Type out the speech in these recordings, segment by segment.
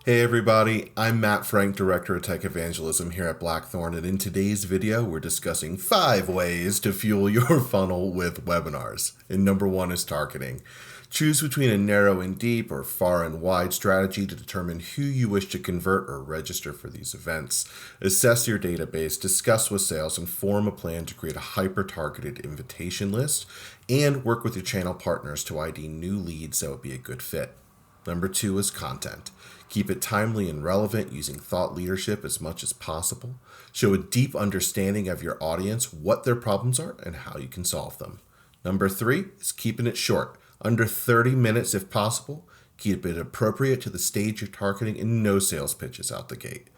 Hey everybody, I'm Matt Frank, Director of Tech Evangelism here at Blackthorn, and in today's video we're discussing 5 ways to fuel your funnel with webinars. And number 1 is targeting. Choose between a narrow and deep or far and wide strategy to determine who you wish to convert or register for these events. Assess your database, discuss with sales, and form a plan to create a hyper-targeted invitation list, and work with your channel partners to ID new leads that would be a good fit. Number 2 is content. Keep it timely and relevant using thought leadership as much as possible. Show a deep understanding of your audience, what their problems are, and how you can solve them. Number 3 is keeping it short, under 30 minutes if possible. Keep it appropriate to the stage you're targeting and no sales pitches out the gate.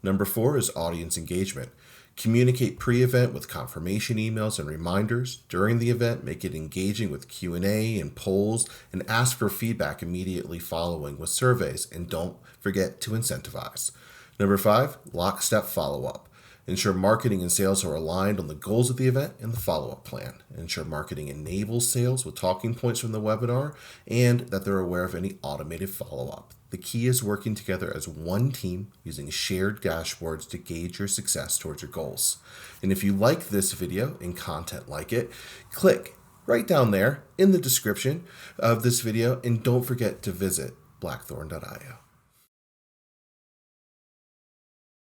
Number 4 is audience engagement. Communicate pre-event with confirmation emails and reminders. During the event, make it engaging with Q&A and polls, and ask for feedback immediately following with surveys, and don't forget to incentivize. Number 5, Lockstep follow-up. Ensure marketing and sales are aligned on the goals of the event and the follow-up plan. Ensure marketing enables sales with talking points from the webinar and that they're aware of any automated follow-up. The key is working together as one team using shared dashboards to gauge your success towards your goals. And if you like this video and content like it, click right down there in the description of this video, and don't forget to visit blackthorn.io.